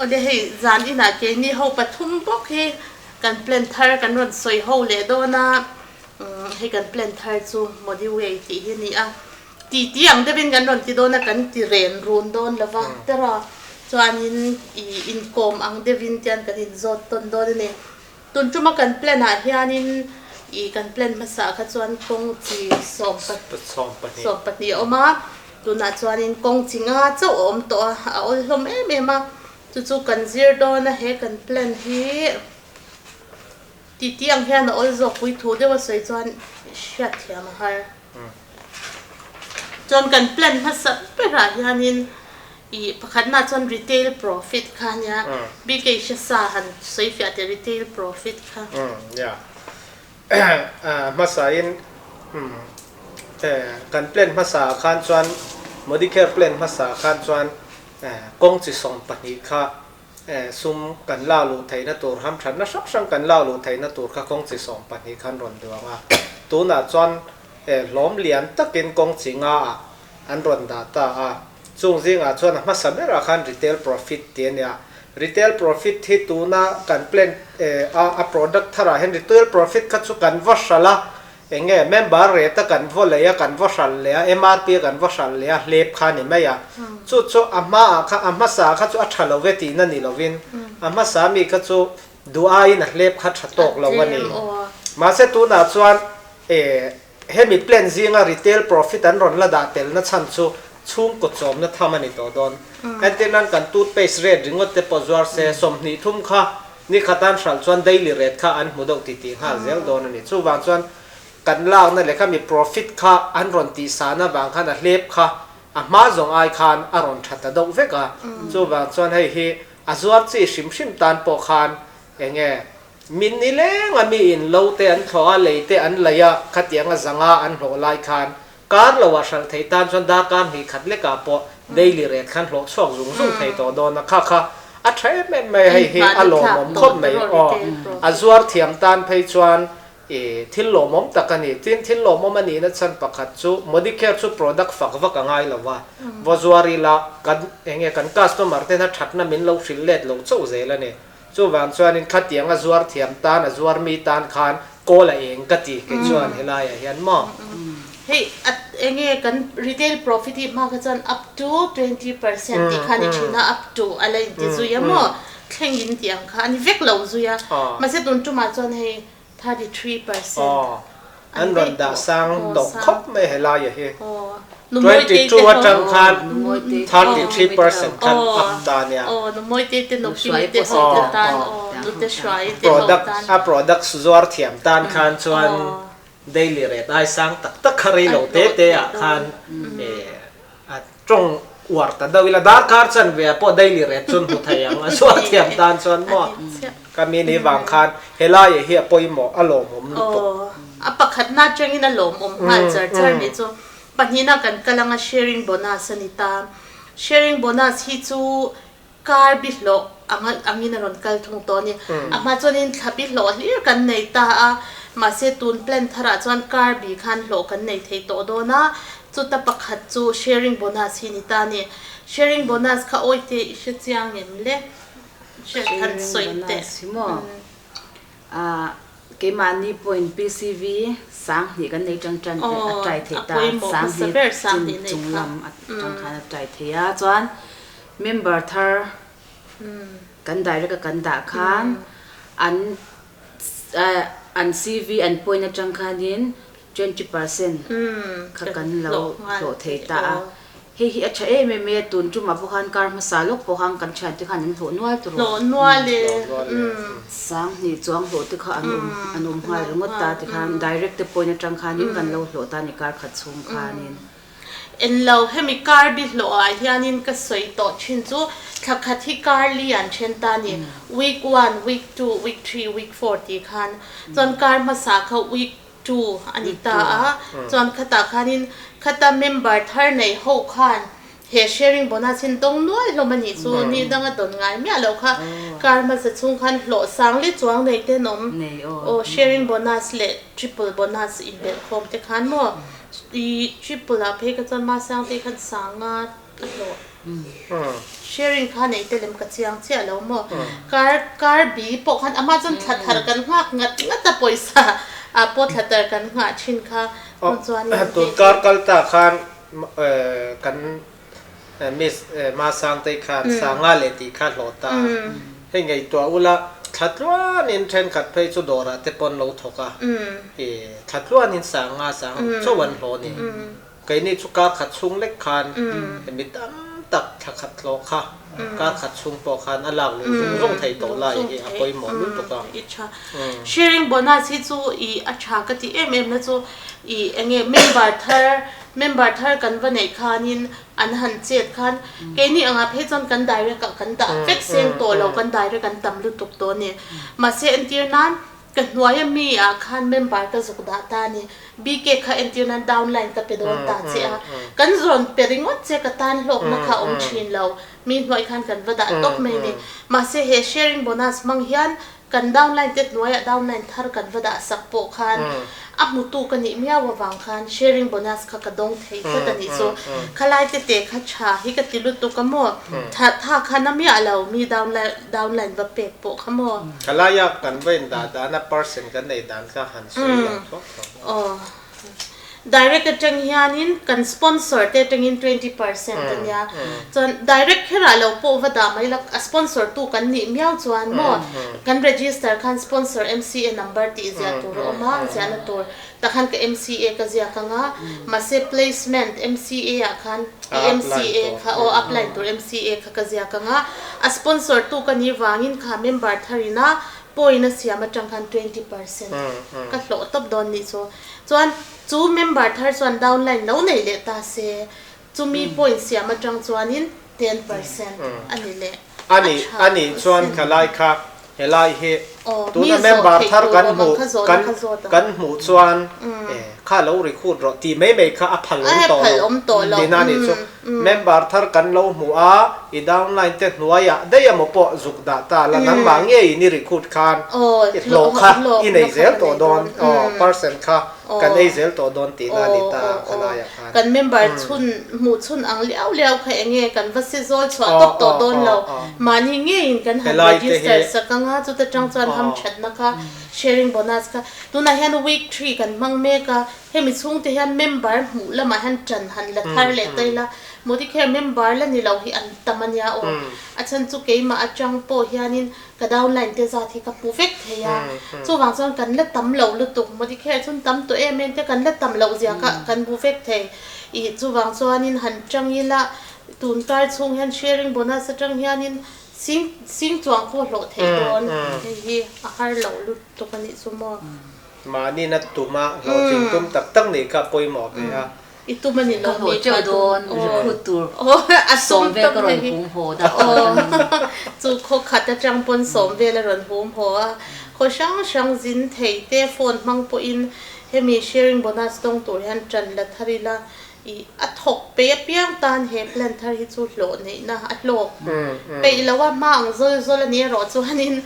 อันนี้ให้จานที่น่าเกนี่เขาปฐุมบอกให้กันเปลี่ยนทาร์กันวันสวยเขาเลยโดนะให้กันเปลี่ยนทาร์จูโมดิเวตีที่นี่อ่ะตีอย่างได้เป็นกันวันที่โดนะกันที่เรนรูนโดนแล้วว่าแต่ละจวนอินคอมอังเดวินเตียนกันอินจอดต้นโดนนี่ตุนจุมากันเปลี่ยนหาที่อันนี้กันเปลี่ยนภาษาขจวนคงจีสองปัตนีออกมาตุนอาจวนอินคงจิงอาเจ้าอมตัวเอาลมเอ็มมาจู่ๆกันเสียดอนนะเฮกันเปลี่ยนเฮตีอย่างเฮนะโอ้ยจอกวิถูเดี๋ยวว่าสวยจวนชัดเทียมหายจนกันเปลี่ยนภาษาไปหลายอย่างนินประคันน่าจน retail profit ค่ะเนี่ยบิ๊กเอชสาหันสวยฟิอาร์ retail profit ค่ะภาษาอินกันเปลี่ยนภาษาคันจวนโมดิเคเปลี่ยนภาษาคันจวนกงจิสองปนิค่ะซุมกันเล่าลูไทยนะตัวห้ามฉันนะชักกันเล่าลูไทยนะตัวค่ะกงจิสองปนิคันรอนตัวว่าตัวน่ะจวนล้อมเลียนตะกินกงจิงาอันรอนดาตาจุงจิงาจวนมาสมัยราคา retail profit เตียเนี่ย retail profit ที่ตัวน่ะกันเปลี่ยนproduct ถ้าเราเห็น retail profit ก็จุกันวัชละเงี้ย member rate กันวัวเลยกันวัชเลย MRP กันวัชเลยเล็บขานี่ไม่อะจู่ๆอาม่าสาเขาจู่อัชลเวทีนั่นนี่เราวินอาม่าสามีเขาจู่ดูไอ้น่ะเล็บขัดตกเราวันนี้มาเสตัวน่ะจวนเห็นมีเปลี่ยนซิงา retail profit อันรอนละดาเตลนั่นฉันจู่ชุ่มกดจอมนั่นทำมันนี่ตัวโดนไอ้ที่นั่นกันตูด paste rate ริงว่าเตปจวร์เซสมนี่ทุ่มค่ะนี่ขัดตันฉันจวน daily rate ค่ะอันมุดอกตีๆค่ะเซลโดนนี่จู่บางจวนกันล่างนั่นแหละค่ะมี profit ค่ะอันรอนตีสานะบางค่ะนั่นเล็บค่ะมาจงไอคันอารอนชัดดอกเวกะจู่บางจวนให้อาจวร์ที่ชิมตันปอคันเงี้ยมินนี่เล้งมีอินโลเตอันทว่าเลยเตอันเลยะขัดยังจังอันโหไลคันการละว่าฉันไทยตันจนดาการให้ขัดเล็กปอ daily rate คันโหช่วงรุ่งไทยต่อโดนนะค่ะอัตราไม่ให้อารมณ์ผมคบไม่อาจวร์เทียมตันไปจวนที่หลอมตะกันนี่ที่หลอมมันนี่นั่นฉันประคัตจูโมดิเคร์จู product ฝักง่ายแล้วว่าวจวารีละกันเงี้ยกัน customer เต้นชัดนั่นมินเราฟิลเลตเราโซ่เจแล้วเนี่ยจูวันชวนนี่ขัดยังจวร์เทียมตานจวร์มีตานคานโกละเองก็ตีกันชวนเฮลายเห็นมั้งเฮ้ยเงี้ยกัน retail profit ที่มากก็จะ up to 20% ที่คันนี่นะ up to อะไรที่จุยมั้งแข่งยินเตียงค่ะอันนี้เวกเราจุยมาเสร็จตุนจุมาจนให้33%อันรันดาสังดอกคบไม่เฮลายเฮ22จังคัน33%คันอัพตาเนี่ยนุ่มมวยเตะนุ่มพิมพ์เตะสุดตานนุ่มเตะสวยเตะ product สวรเทียมตานคันชวน daily rate ไอ้สังตักคาริโลเตะคันจงอวดแต่เวลาดาร์คาร์ชันเวียพอ daily rate ชนหัวไทยยังสวรเทียมตานชวนหมดก็มีในบางคันเฮลายเฮียปอยหมออารมณ์ผมลุกประคัดน่าจังอินอารมณ์ผมน่าจะเจอเนี่ยจูปัจจุบันกันกำลัง sharing bonus นี่ตาม sharing bonus ที่จูการบิดโลอังอินอารมณ์กันตรงตัวเนี่ยมาจนอินขับบิดโลที่กันในตามาเสตุนเปลี่ยนทาราจนการบิคันโลกันในเทโตโดนะจุดตะประคัดจู sharing bonus นี่ตาเนี่ย sharing bonus เขาโอ้ยเตอิชเจียงเงี้ยเลยทันสวยเตะcái mà ni point PCV sáng thì cái này trang trang trái thế ta sáng thì trung lâm trang khá trái thế à choan member thar kan dai ra kan da khan an CV an point trang kha din 20% kha kan lo thế ta hi acha me tun chu ma pokhan kar masalok pohang kan chan ti khan ho nual tu lo nual le sang ni chuang ho ti kha anum hai rongot ta ti khan direct te point atang khan in kan lo ta ni kar khat chung khan in en lo hemi kar bi lo a hianin ka soi to chin chu thakhat hi kar li an chen ta ni week 1 week 2 week 3 week 4 ti khan chon kar ma sa kha week 2 anita chon khata khanin khata member thar nei ho khan he sharing bonus in tong noi lo mani chu ni danga ton ngai mi alo kha kar ma sa chung khan lo sang li chuang nei te nom o sharing bonus le triple bonus in bel khom te khan mo i triple a phe ka chan ma sang te khan sanga lo sharing khan ei telem ka chiang che lo mo car bi po khan amazon thar kan ngat poisa a po thatar kan nga thin kha chuan tu car kalta khan kan miss ma sang te khan sanga le ti kha lota he ngai to ula thatluan in tren khat phei chu dora te pon lo thoka thatluan in sanga sang chowan lo ni kai ni chu car khat chung lek khan mi tam tak khat lo kha car khat chung po khan alang lu rong thei to lai hi a poi mo lu to ka sharing bonus hi chu I acha ka ti em na chu I enge member thar kan va nei khanin an han chet khan ke ni anga phe chon kan direct kan ta fek seng to lo kan direct kan tam lu tuk to ne ma se entir nan kan nuaya mi a khan member ka zuk da ta ni bk kha entir nan downline ta pe don ta che a kan zon peringot che ka tan lok na kha om thin lo mi noi khan kan va da top me ni ma se he sharing bonus mang hian kan downline te nuaya downline thar kan va da sak po khan amutu kan ni mia wa wang khan sharing bonus kha ka dong thei ka tani so khalai te kha cha hi ka tilu to ka mo tha khana mi alo mi downline va pe po kha mo khalaya kan ven da na person kan nei dan ka han sui la direct atang hianin kan sponsor te tangin 20% nya chon direct khera lo po wada mai lak sponsor tu kan ni miao chuan mo kan register khan sponsor MCA number ti zia tur oma zia na tur takhan ka MCA ka zia ka nga mase placement MCA ya khan MCA kha o apply tur MCA ka zia ka nga a sponsor tu kan ni wangin kha member tharina poina siama tangkhan 20% ka hlo top don ni so chuan chu member thar chuan downline no nei le ta se chu mi point siama tang chuanin 10% ani le ani chuan khalai kha helai he tu na member thar kan mu chuan kha lo recruit ro ti mai kha a phal to lo ni na ni chu member thar kan lo mu a I downline te hnuaya dei amo po zuk da ta la nan ma nge ni recruit khan lo kha I nei zel to don person kha kan ei zel to don ti na ni ta khalaya khan kan member chun ang liao kha enge kan vase zol chwa top to don lo mani nge in kan han register sakanga chu ta tang chuan ham that na kha sharing bonus ka tuna hian week 3 kan mang me ka hemi chung te hian member mu lama han chan han la thar le taila modi care member la ni lo hi an tamanya o achan chu ke ma atang po hianin ka downline te za thi ka perfect theya chu wang chon kan la tam lo lu tuk modi care chun tam to emen te kan la tam lo zia ka kan perfect the I chu wang chuanin han changila tun tar chung hian sharing bonus atang hianin sing chuang ko lo thei don hi a har lo lu to kan ni sumo ma ni na tuma lo jing tum tak nei ka poi mo be a itu mani lo mi cha don recruiter asum ve ka ron hum ho da chu kho khata chang pon som ve la ron hum ho a kho sang zin thei te phone mang po in hemi sharing bonus tong tur han chan la tharila I athok pe piang tan he plan thar hi chu hlo nei na atlok pe lawa mang zol ni ro chu hanin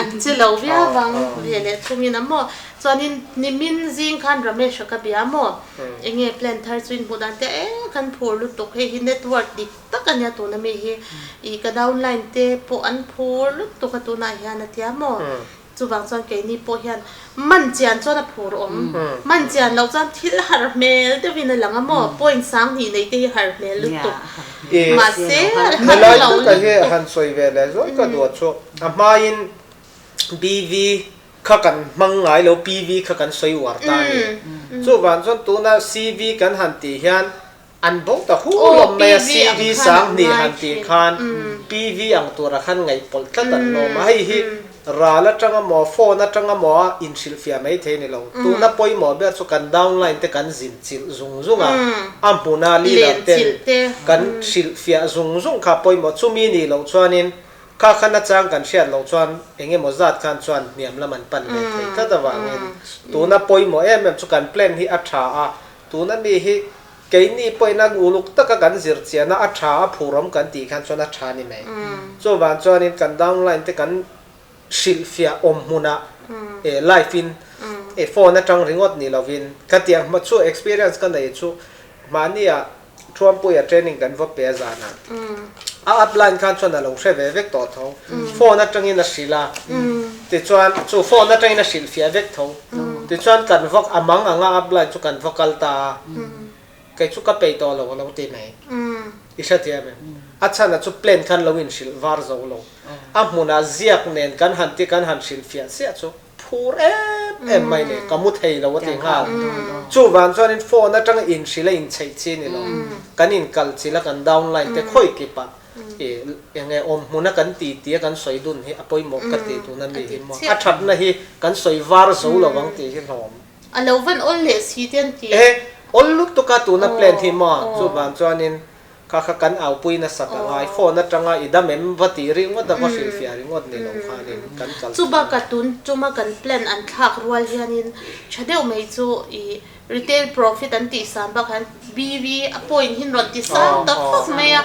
an che lo via wang vele chungin amo chuanin nimin jing khan ramesh ka bia mo enge plan thar chuin hudan te kan phur lu tok he network dik takanya to na me he I ka downline te po an phur lu to ka to na hian atia mo chu wang chuan ke ni po hian man chian chona phur om man chian lo chan thil har mel te vin lang amo point sang ni nei te har mel lu tok ma se helai tu ka he han soi vele zo ka do chu amain BV kha kan mangai lo PV kha kan soi war ta ni chu wan chon tu na CV kan han ti hian an bok ta hu lom me CV sang ni han ti khan PV ang tu ra khan ngai pol ta tan no mai hi ra la tanga mo phone atanga mo in silfia mai the ni lo tu na poi mo be chu kan downline te kan zin chil zung ampuna li la te kan silfia zung kha poi mo chu mi ni lo chuanin kha khana chang kan shiat lo chuan enge mo zat khan chuan niam laman pan le thei ka da wangin tu na poi mo em chu kan plan hi atha a tu na mi hi ke ni poi na uluk ta ka kan zir chiana atha phuram kan ti khan chuan atha ni mai so wan chuan in kan downline te kan silfia huna life in phone atang ringot ni lovin ka tiang ma chu experience kan nei chu mania ช่วงปุยเทรนนิ่งกันว่าเปียจานะอัพไลน์การชวนเราเชื่อเวกต่อท้องโฟนนั่นจังอินสิลาติดชวนจู่โฟนนั่นจังอินสิลฟิอาเวกท้องติดชวนกันวักอามังอ่างอัพไลน์จุกันวักกัลตาไก่จุกเปย์ต่อเราตีไหนอิสระเทียมอัชนะจุเพลนกันเราอินสิลวาร์จเราอัพมุนาเซียกเนนกันหันที่กันหันสิลฟิอาเสียจุพูดไม่เนี่ยก็มุดให้เราว่าติงหาจู่วันชวนอินโฟนนั่นจังอินสิลอินใช้จีนี่เรากันอินกัลสิลกันดาวน์ไลน์แต่ค่อยเก็บปะยังไงอมมุนักกันตีกันสวยดุนให้อภัยหมกกันตีตัวนั้นดีมั้งอัชัดนะฮีกันสวยวาร์สูระวังตีกันหอมอันเราวันอลเลสีเดียนตีอลลุกตุกตัวนั้นเปลี่ยนที่มาจู่บางจวนนินข้ากันเอาปุยนัสกังไอโฟนนัดจังไงอีดามเอ็มวัติริงวัดวัสิลฟิอาริงวัดนี่เราข้านินกันกันจู่บางการ์ตูนจู่มากันเปลี่ยนอันทักรัวเฮียนินชาเดียวไม่จู่อีรีเทลโปรฟิตอันตีสามบางคันบีวีอพอยน์หินรอนตีสามตักฟักไม่อะ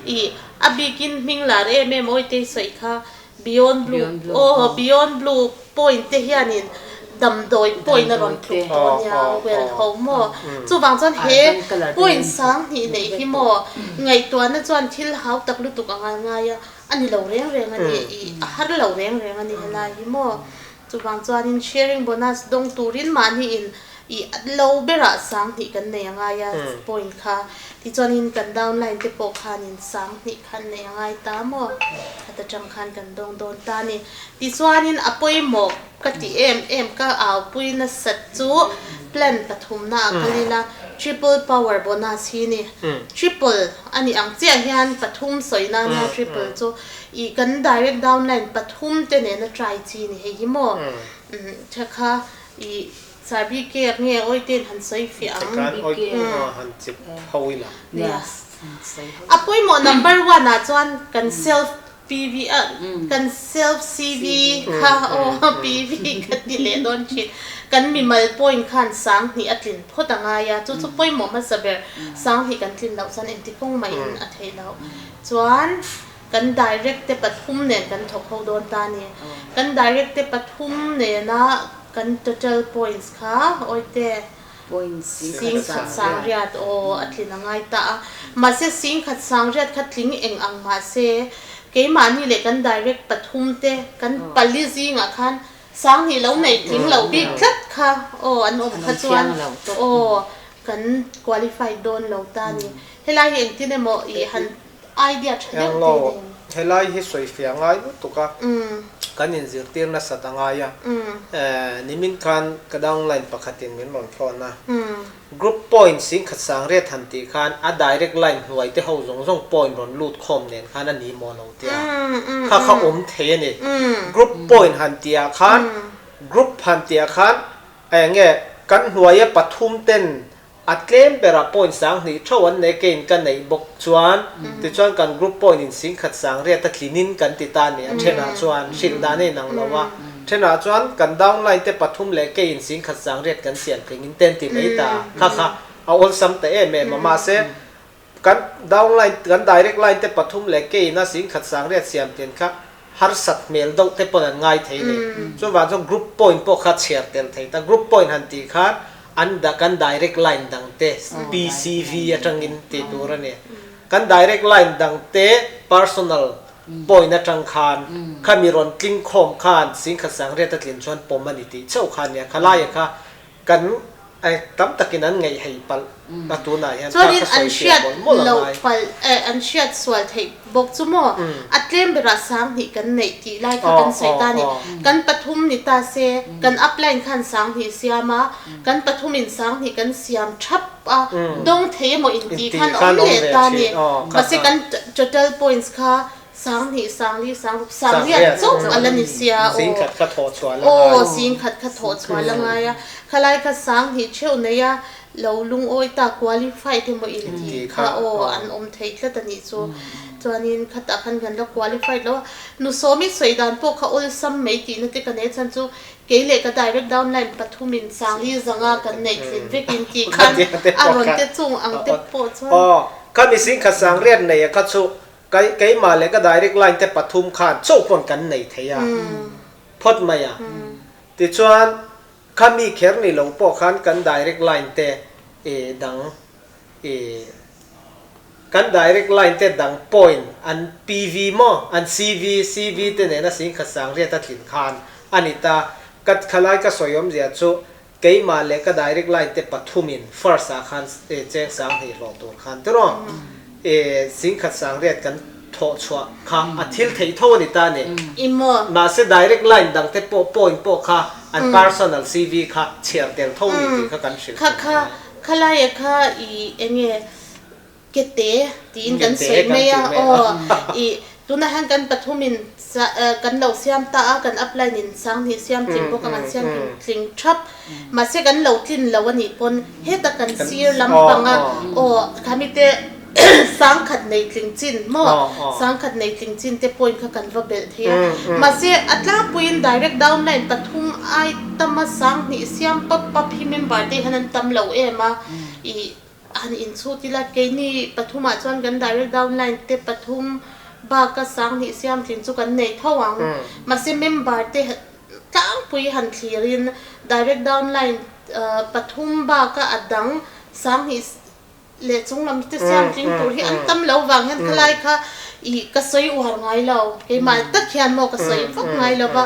อีอาบิกินมิงลาเร่เมมอยเตสวยค่ะ Beyond Blue โอ้ Beyond Blue point เทียนินดำโดย point นรอนทุกตัวเนี่ยเวลเขาหมอจู่บางจวนเฮ point สังที่ในที่หมอไงตัวนั้นจวนที่เขาตักลุตุกงานง่ายอันนี้เราเรียงอันนี้ฮัดเราเรียงอันนี้อะไรที่หมอจู่บางจวนอิน sharing bonus ดงตูรินมานี่อินอีเราเบระสังที่กันในยังไงpoint ค่ะที่จวนอินกันดาวน์ไลน์ที่ปกคันอินสังที่คันในยังไงตามอ่ะแต่จังคันกันโดนตานี่ที่จวนอินอภัยหมกกติเอ็มก็เอาปุยนัสจูแพลนปฐมนาคลีละ triple power bonus ที่นี่ triple อันนี้อังเจียเฮียนปฐมสวยนาเนี่ย triple จูอีกัน direct downline ปฐมเจเนนทรายที่นี่เฮียโมเช่ค่ะอีสาบีเกียร์เนี่ยโอ้ยเต้นหันใส่เฟียงหันจิบฮาวิล่ะอ่ะปุ้ยหมอ number one นะจวนกัน self PV กัน self CV ค่ะโอ้ PV กันดิเลโดนชิดกันมีมัลpoint ขันสังนี่อัดลินพอตั้งไงอะจู่ปุ้ยหมอมาสับเบอร์สังที่กันลินเราสันเอ็มที่คงไม่อัดให้เราจวนกัน direct เตปทุมเนี่ยกันถกเขาโดนตาเนี่ยกัน direct เตปทุมเนี่ยนะกัน total points ค่ะโอ้ยเต้ points สิงขัดสังเรียดโออัดลินง่ายตามาเสสิงขัดสังเรียดขัดลิงเองอังมาเสเกี่ยมานี่เลยกัน direct ปทุมเต้กันปลิซิงอ่ะคันสังนี่เราในลิงเราบิ๊กคัดค่ะโอ้อันอมขจวนโอ้กัน qualify โดนเราตานี่เฮลัยเองที่เนี่ยโมอีหันไอเดียเช่นเดียวเฮลัยฮิสวยเฟียงไงตุกะกันยินสิเตียนนัสตังไงนิมินคันกระดังไลน์ปกติเหมือนหลอนพรนะ group point สิ่งขัดสังเรียทันทีคันอ่ะ direct line หวยที่เขาส่ง point บนรูดคอมเนี่ยคันนั้นนี่มโนเตียถ้าเขาอมเทนี่ group point หันเตียคัน group หันเตียคันเงี้ยกันหวยปฐุมเต้นอัดเล่มเปรา point สังนี่ชวนในเกณฑ์กันในบกชวนติดชวนกัน group point สิ่งขัดสังเรียตัดลินินกันติดตาเนี่ยเช่นชวนชิลดานี่นังเราว่าเช่นชวนกันดาวน์ไลน์เตปฐุมเล็กเกณฑ์สิ่งขัดสังเรียกันเสียงเพลงอินเทนติไม่ตาค่ะเอาอลซัมเตะเมมาเสกันดาวน์ไลน์กัน direct line เตปฐุมเล็กเกณฑ์น่ะสิ่งขัดสังเรียเสียงเพลงค่ะฮาร์สัตเมลดอกเตปนันง่ายเท่เลยส่วนว่าส่ง group point พวกขัดเชียร์เตลเท่แต่ group point หันตีค่ะอันดักกัน direct line ดังเต PCV จังอินติตัวเนี่ยกัน direct line ดังเต personal point นะจังคานข้ามีรอนกลิ้งคอมคานสิ่งขัดสังเรียตัดเลียนชวนปมมันติเจ้าคานเนี่ยขลายค่ะกันไอ้ตั้มตะกินนั้นไงให้ปัลประตูไหนส่วนนี้อันเชียดเราปัลอันเชียดส่วนที่บอกจุโมอัดเล่มเบราสังนี่กันในที่ไล่กันใส่ตานี่กันปฐุมนี่ตาเซกันอัพไลน์ขันสังนี่เสียมากันปฐุมอินสังนี่กันเสียมชับดงเทโมอินตีขันอมเลตานี่มาเสกัน total points ค่ะสังนี่สังลีสังสังเรียนจุกอะไรนี่เสียสิ่งขัดขัดโถชวนโอ้สิ่งขัดขัดโถชวนละไงอะขลายกับสังนี่เชื่อเนี่ยเราลุงโอ้ยตา qualify ที่มาอินทีค่ะโอ้อันอมเทคแล้วตอนนี้ตัวนี้ขัดขันกันแล้ว qualify แล้วนุสมิสวยดานพวกเขาอุลซัมไม่ตีนั่นที่กันเนี่ยฉันจูเกลี่ยก็ direct downline ปฐุมินสังลีจังกันในคลินิกอินทีคันอารมณ์เตจุงอังเตปโปชวนอ๋อข้ามีสิ่งขัดสังเรียนในก็ชูไกมาเลยก็ direct line แต่ปฐุมคานโชคผลกันในเทียพดมาอ่ะติดชวนข้ามีแค่นี้หลวงพ่อขันกัน direct line แต่ดัง กัน direct line te dang point an PV mo an CV te ne na sing khasang ria ta thin khan anita kat khalai ka soyom zia chu kei ma le ka direct line te pathumin first a khan che sang hi lo tur khan tero sing khasang ria kan tho chwa kha athil thei tho ni ta ne imo ma se direct line dang te point po kha an personal CV kha cher tel tho ni ti kha kan shil khalai kha I enge kete tin kan sei me ya I tuna han kan pathumin kan lo siam ta kan apply nin sang ni siam tling bo kan siam tling thap ma se kan lo tin lo ani pon heta kan sir lam panga khamite sang khat nei tling chin mo sang khat nei tling chin te point kha kan va bel thia ma se atla puin direct downline pathum ai tama sang ni siam pa phi member te hanan tam lo ema I an in chu tila ke ni pathuma chuan kan direct downline te pathum ba ka sang ni siam thin chu kan nei thawang ma se member te tlang pui han thlirin direct downline pathum ba ka adang sang ni le chung lam te siam thin tur hi an tam lo wang han khlai kha I ka soi war ngai lo ke ma ta khian mo ka soi fak ngai lo ba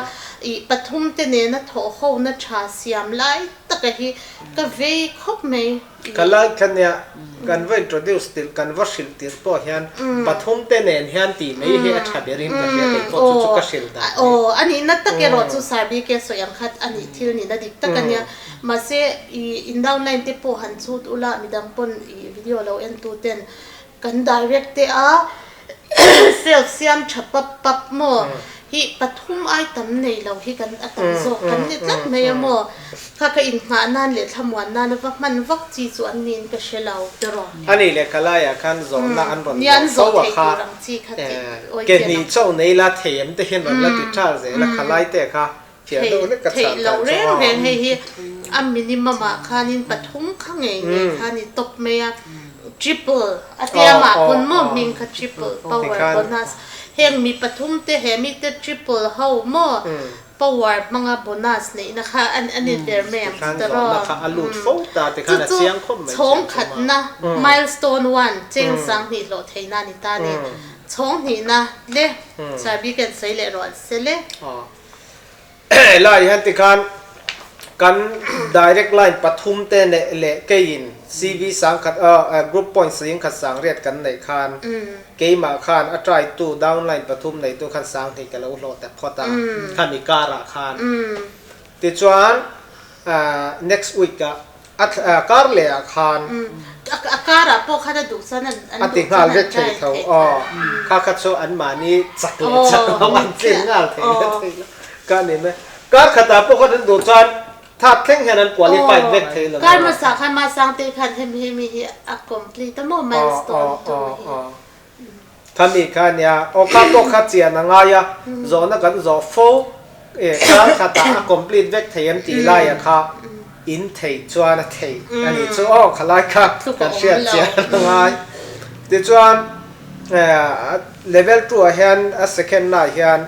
I pathum te ne na tho ho na tha siam lai ta ka hi ka ve khop me kalai khania kan va introduce til kan va shil tir po hian pathum te nen hian ti mei he a thaberin ka he te po chu ka shil da ani na ta ke ro chu sabi ke so yang khat ani thil ni na dik ta kanya ma se in downline te po han chu ula midang pon video lo en tu ten kan direct te a self siam chapap mo hi pathum ai tam nei lo hi kan atam zo kan ni tlat me mo kha ka in nga nan le thamwan nan va man vak chi chu an nin ka shelau tero ani le kalaya khan zo na an ron yan zo wa thei kha rang chi kha ke ni chau nei la them te hin ron la ti tha ze la khalai te kha thia do le ka thei lo re re he hi am minimum ma khanin pathum khange nge khani top me ya triple atia ma kun mo min kha triple power bonus heng mi pathum te he mi te triple how mo power mga bonus nei na kha ani der mem taro na kha alut fo ta te kha na siang khom me chong khat na milestone 1 cheng sang ni lo theina ni ta ni chong ni na le sabi kan sei le ro se le lai han ti khan kan direct line pathum te ne le kein CV sang khat group point sing khat sang riat kan nei khan keima khan a try to downline pathum nei to khan sang thei kalo lo ta phota khani kara khan ti chuan next week ka kar le khan akara po khada du sanan an ati ngal re thei tho kha kha cho an mani chak le chak an chen ngal thei ka ne me kar khata po khan du chanถ้าแข่งกันควอลิฟายเวกเทลเลยการมาสักให้มาสังเตคันให้มีอะคอมพลีทมั่วมันสโตนตัวท่านอีกคนเนี่ยโอคาโตคาเจียนังไงอะโซนกันโซโฟการขัดอะคอมพลีเวกเทมตีไล่อะค่ะอินเทจวนอะเทอันนี้ชัวร์ขลายค่ะกันเชียร์เจียนังไงดิจวนเลเวล2เฮียนอะ second น่ะเฮียน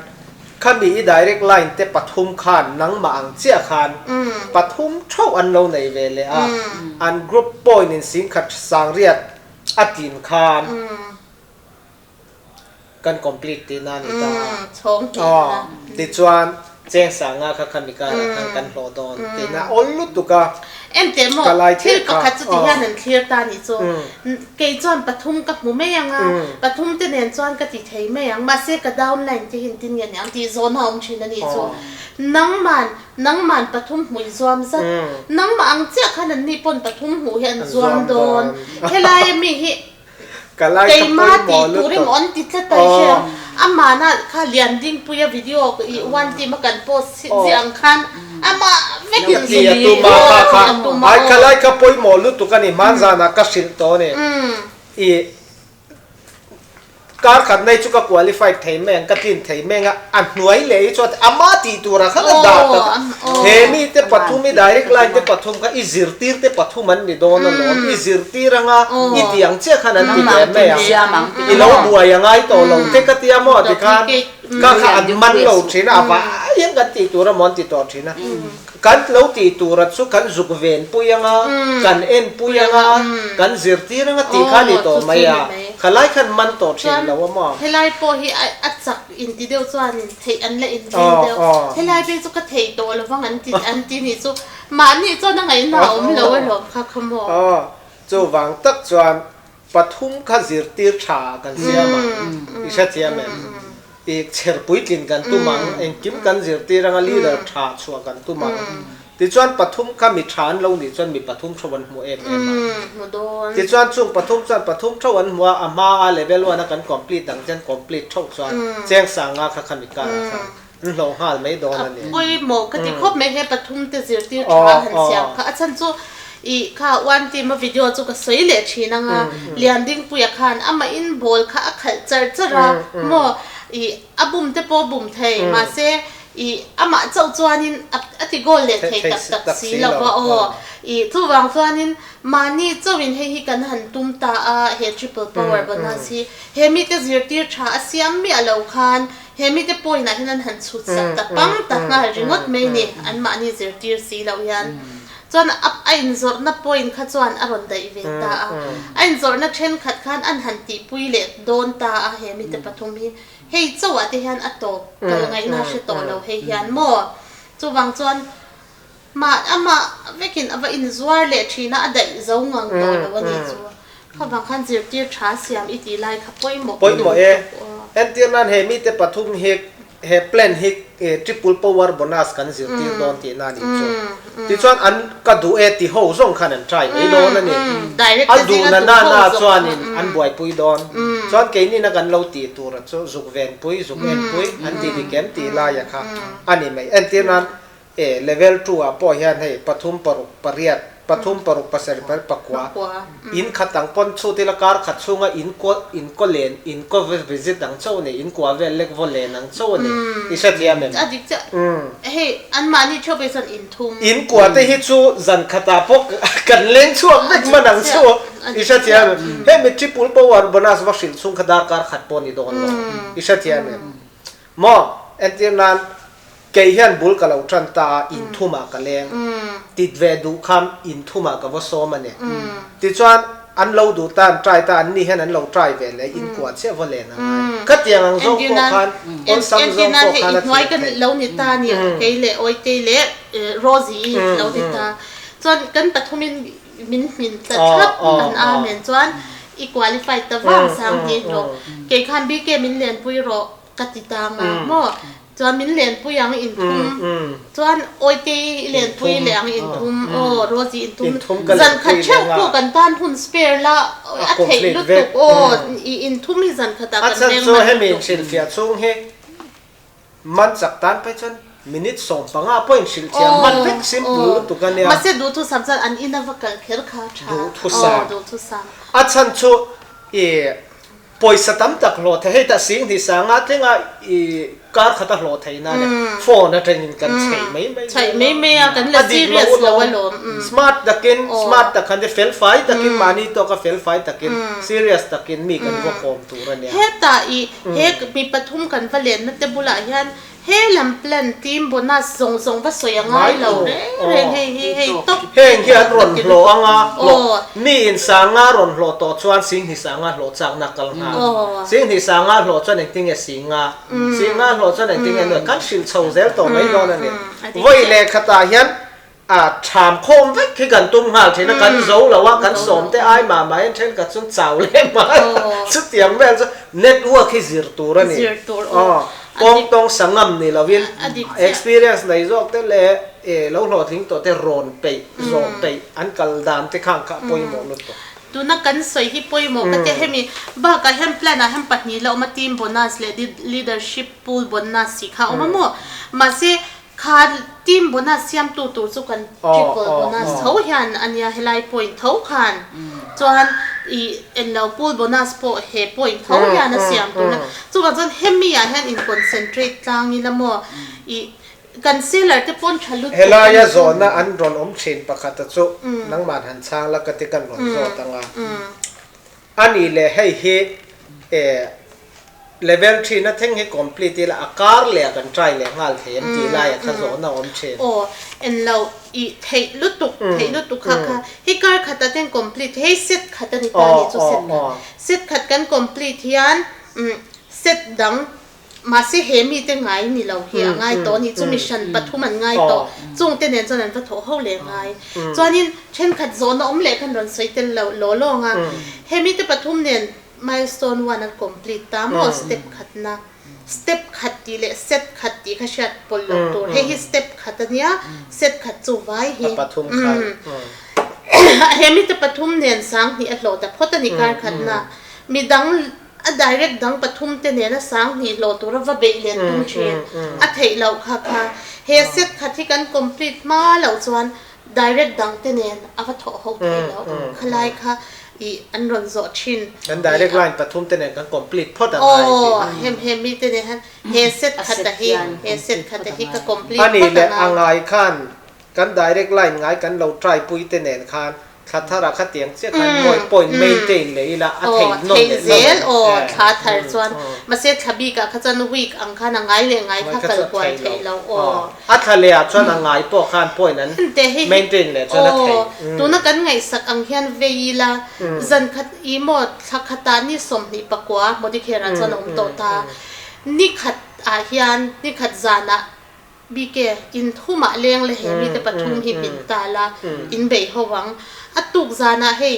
ข้ามี direct line แต่ปฐุมขานนังมาอังเจียขานปฐุมเท่าอันเราในเวลาอัน group point ในสิงขัดสังเรียดอัตินขานกัน complete ที่นั่นนี่ตาดิจวนเจงสังอาข้ามีการกันโหลดอนที่น่าอลุตุกะเอ็มเต็มหมดที่ก็ขัดจุดที่นั่นเคลียร์ตานี่โจเกยจวนปฐุมกับหมู่แม่ยังปฐุมที่เนียนจวนกับที่ไทยแม่ยังมาเสกกับดาวน์ไลน์ที่เห็นที่เนียนยังที่โซนหอมชินนี่โจนังมันปฐุมหุยจวมซัดนังมาอังเจ้าขนาดนี้ปนปฐุมหุยเห็นจวมโดนเฮลายมีฮิเกยมาตีตูริมอนติดจะตายเชียวอามาน่ะข้าเลียนดิ้งปุยวิดีโออีวันที่มากันโพสเสียงคันอามาไม่กินสิตูมาค่ะไอ้ข้าไล่ข้าปุยหมอลุตุกันนี่มันจานักสิลโตเนี่ยอีการขัดในชุกควอลิฟายเทมแมงกัตินเทมแมงอันหน่วยเลยจวดอามาตีตัวระขันดาตเฮมีเตปฐุมมี direct line เตปฐุมก็อิจิรตีร์เตปฐุมมันนี่โดนแล้วอิจิรตีร์งะอีที่ยังเจ้าขนาดที่แม่ยังอีเราบัวยังไงต่อเราเทกติยามอติการ ก็ค่ะอันมันเราทีน่ะว่ายังกันตีตัวละมอนตีตัวทีน่ะกันเราตีตัวละสุกันจุกเวนปุยังอ่ะกันเอ็นปุยังอ่ะกันเสียตีนั่งตีข้าดีตัวไม่อ่ะขลายขันมันตัวทีแล้วว่ามั่งเฮลายโปฮีอัดจักอินทีเดียวส่วนเทอันละอินทีเดียวเฮลายเป็นสุกเทตัวแล้วว่างั้นอันนี่สุมานี่จนยังไงหนาวไม่รู้ว่าหรอกค่ะขโมยจู่วางตักจวนปฐุมข้าสิรตีชากันเสียมาอีชัดเจนไหมอีกเชิดปุยกินกันตุ้มังเองกิมกันสิรตีรังลีเดอร์ชาชัวกันตุ้มังที่จวนปฐุมข้ามีชานเรานี่จวนมีปฐุมชวันหัวเอ็มที่จวนช่วงปฐุมชวันหัวอามาเลเวลวันนั้นคอมพลีทดังเช่นคอมพลีทช่วงจวนแจ้งสั่งงาข้าขมิการลงหาไม่โดนนั่นเองปุยหมกที่ครบไม่ให้ปฐุมแต่สิรตีชาหันเสียงค่ะอาจารย์จู่อีข้าวันที่มาวิดีโอจุกสวยเลยชีนังอ่ะเลียนดิ้งปุยขันอามาอินบอลข้าขัดเจอจะรักโมอีอาบุมเตปบุมเทมาเซอีอามาเจ้าจวนนินอธิโกเลเทตักสีแล้วว่าโอ้อีทุกวันจวนนินมานี่เจ้าวินให้กันหันตุ้มตาเฮทริปเปิลพาวเวอร์บนนั้นสิเฮมิเตจิร์ตีชาเสียมมีอะไรขันเฮมิเตปอยนะที่นั่นหันสุดสักตะปังตะน่าริงดไม่เนี่ยอันมานี่จิร์ตีสีแล้วยันจวนอับไอ้นจอร์นับปอยน์ขัดจวนอารมณ์ได้เวตาไอ้นจอร์นับเช่นขัดขันอันหันตีปุยเล็ดโดนตาเฮมิเตปฐุมฮีเฮ้ยเจ้าว่าที่ฮันอัตโตก็ไงน่าเชื่อตัวเราเฮียนโม่จู่บางจวนมาเวกินอินจวร์เล็ดชีน่าได้เจ้างังตัวเราวันนี้จู่เขาบางขันจิตที่ชาเสียมอีตีไลขับปอยหมกเอ็นที่นั่นเฮมิเตปฐุมเฮเพลนเฮทริปเปิลพาวเวอร์โบนัสกันสิที่โดนที่นั่นจู่ที่ส่วนอันก็ดูที่เขาส่งขนาดใช่ไม่โดนนั่นเองอันดูนั่นส่วนอันบ่อยปุยโดนส่วนเกนี่นักกันเราตีตัวละจุกเวนปุยจุกเอ็นปุยอันที่ดิเกมตีลายค่ะอันนี้ไม่เอ็นที่นั้นเลเวล2พอเห็นให้ปฐุมปรุปริยัติปฐุมปรุปเสริฐปักวาอินขัดตั้งปนสู้ที่ละการขัดสู้งอินก็เลนอินก็วิสิตดังเจ้าเนี่ยอินก็เวลเล็กวอลเลนดังเจ้าเนี่ยอิสระเลียมอดีตเฮ้อันมานี่ชอบไปสันอินทุ่มอินก็แต่ฮิตสู้จันขัดตาพกกันเล่นช่วงเด็กมันดังเจ้าอิสระเลียมเฮ้ไม่ทริปปุลปวาร์บนัสวัชิลสู้ขัดตาการขัดปนอีโดนอิสระเลียมมอเอ็นที่นั้นเกี่ยนบุลกะเราทันตาอินทุมากะเลงติดเวดูคำอินทุมากะวะโซมันเนี่ยติดจวนอันเราดูตามใจตาอันนี้เห็นอันเราใจเวเลยอินกวาดเสียวเลนะก็เตียงส่งโคคันคนซ้ำส่งโคคันไว้กันเรานิตาเนี่ยเกยเล่โอยเกยเล่โรซี่เรานิตาจวนกันปฐุมมินตัดทับอันอาเมนจวนอีควอลิฟายตะวังสังที่โรเกยคันบีเกมินเลียนปุยโรกติตางาโมจวนมินเลียนปุยยังอินทุมจวนโอยตีเลียนปุยเลียงอินทุมโอ้โรจีอินทุมจันขัดเชือกกูกันต้านหุ่นสเปียร์ละอัดเทลุตุกโอ้อินทุมมีจันขัดตากันเองมันให้มีสิลเฟียช่วงเฮมันจากต้านไปจนมินิทส่งปังอาพอยสิลเทียมันเล็กซิมพูตุกันเนี่ยมาเสดูทุสามจันอันอินนับกันเคลขาชาดูทุสามอาจารย์ชูปอยสตัมตักโหลดให้แต่สิ่งที่สังอาทิงอ่ะการขัดโหลดให้นั่นเนี่ยโฟนนั่นเองกันใช่ไหมกันเลยซีเรียสแล้วว่าหลงสมาร์ทตะกินสมาร์ทตะกันเดฟเฟลไฟตะกินมานี่ตัวก็เฟลไฟตะกินซีเรียสตะกินมีกันก็โคมตัวเนี่ยเฮตาอีเฮมีปฐุมกันเฟลนนั่นแต่บุหรี่ยันเฮลัมเพลนทีมบนน่าส่งว่าสวยงามเราเฮตบเฮงเฮียร่อนโหลงอ่ะมีอินสางอ่ะร่อนโหลตัวชวนสิ่งที่สางอ่ะโหลจากนักกัลงาสิ่งที่สางอ่ะโหลชวนเองทิ้งสิ่งอ่ะโหลชวนเองทิ้งเนี่ยกันชิลเช่าเซลตัวไม่โดนเนี่ยวัยเล็กขตาเฮียนชามโคมวิกกันตุ้มหาที่นักกันโซ่แล้วว่ากันสมแต่ไอ้มาไม่เช่นกันจนเจ้าเล่มาสุดที่ยังไม่จะเน็ตวัวขี้ซิร์ตัวนี่กองตองสังงมนี่เราวิน experience ในโลกแต่เล่เราหลอดทิ้งตัวแต่โรนไปโรนไปอันกัลดามที่ข้างข้าปอยหมดเลยตัวดูนักกันสวยที่ปอยหมดก็จะให้มีบ้าก็ให้แพลนให้ปัจจุบันเรามาทีมโบนัสเลย leadership pool โบนัสสิค่ะเอามาเสียขาดทีมโบนัสยามตัวสุกัน triple โบนัสเท่าหันอันนี้ให้ไล่ point เท่าหันจวนอีเราพูดโบนัสโปเฮ point เท่าหันนะเสียมตัวนั้นจวนเฮมีอะไรอิน concentrate กลางนี่ละมั่วอีกันเซลล์ที่ปนทะลุเฮลายาโซน่ะอันรอนเชนประคัตจุนังมาหันช้างแล้วก็ติกันรอนโซตังอ่ะอันนี้เลยให้เฮ level 3 na theng he complete la akar le kan try le ngal them ti la ya kha zo na om chen o en lo I thei lutuk kha hi kar khata ten complete he set khata ni ta ni chu set khat kan complete hian set dang ma se he mi te ngai ni lo hi ngai to ni chu mission pathum an ngai to chung te nen chon an va tho ho le ngai chuanin then khat zo na om le kan ron sei tel lo nga he mi te pathum nen milestone 1 an complete ta mo step khat na step khat ti le set khat ti kha shat pol lo to he hi step khat ania set khat chu vai hi pathum khat he mi te pathum nen sang ni a hlo ta photani kar khat na mi dang a direct dang pathum te ne na sang ni lo to ra va be len tum chen a thei lo kha he set khat hi kan complete ma lo chuan direct dang te nen a va tho ho thei lo khalai kha I an ron zo chin kan direct line pathum te ne kan complete phot angai hem mi te ne han he set khata hi ka complete ani le angai khan kan direct line ngai kan lo try pui te nen khan khathara khatiang che kan moi point maintain le ila a thei no le zel o tha thar chuan ma se thabi ka khachan week ang khan ngai le ngai kha kal kwai thei lo a thale a chuan angai po khan point an maintain le chuan a thei tu na kan ngai sak ang hian veila zan khat I mo thakata ni som ni pakwa modi khera chuan om to ta ni khat a hian ni khat zana bike in thuma leng le he mi te pathum hi bin ta la in be howang atuk zana he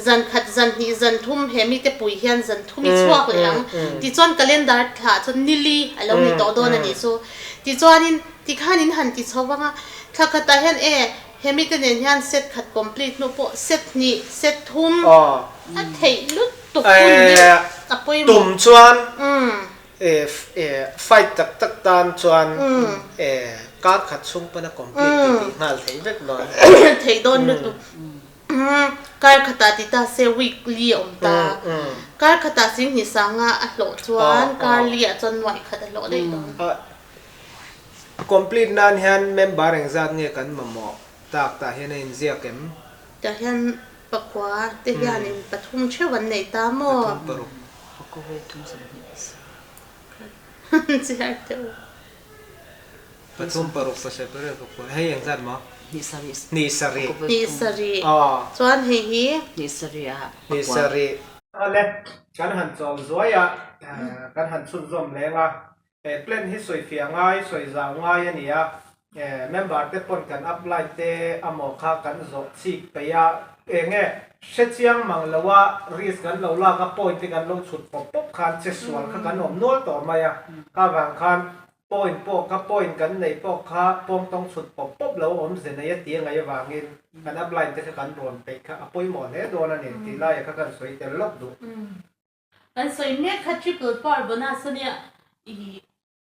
zan khat zan hi zan thum he mi te pui hian zan thumi chuak leang ti chon calendar tha chon nili alo ni to do na ni so ti chuanin ti khanin han ti chowanga thakata hian he mi te nen hian set khat complete no po set ni set thum a thei lut tu kun ni apoi tum chuan fight tak tan chuan kar khat sung pa na complete ti ngal thei vek no thei don nu tu kar khata ti ta se weekly om ta kar khata sing ni sanga a hlo chuan kar lia chon wai khata lo dei don complete nan hian member eng zat nge kan mamo tak ta hian in zia kem ta hian pakwa te hian in pathum chewan nei ta mo ko ve tum sam Cierto. Pathum paruk pa se pare ko hey eng zat mo ni sari chuan hi ni sari ale kan han chol zoya kan han chun zom lenga plan hi soi fia ngai soi za ngai ania member te pon kan apply te amo kha kan zo chi pe ya nge shechiang manglawa risk kan lo la ka point te kan lo chut pop khan che swal kha kan om nol to maya ka wang khan point po ka point kan nei po kha pom tong chut pop lo om ze nei ti ngai wangin kan apply te kan ron pe kha apoi mo ne do na ne ti la ya kha kan soi te lop du kan soi me kha triple par bonus ania I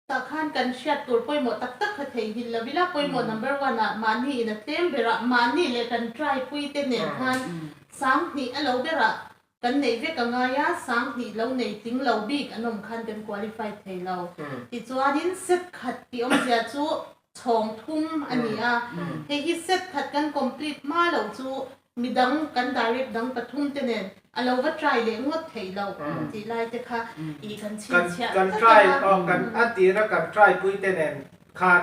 ta khan kan shat tur poi mo tak kha thei hil la bila poi mo number 1 a mani in a tem bera mani le kan try pui te ne khan sang ni alo bera kan nei ve ka nga ya sang ni lo nei ting lo big anom khan kan qualify thei lo ti chuanin set khat ti om sia chu chong thum ania he hi set khat kan complete ma lo chu midang kan direct dang pathum te nen alo va try le ngot thei lo ti lai te kha I kan chin chia kan try kan ati ra kan try pui te nen khan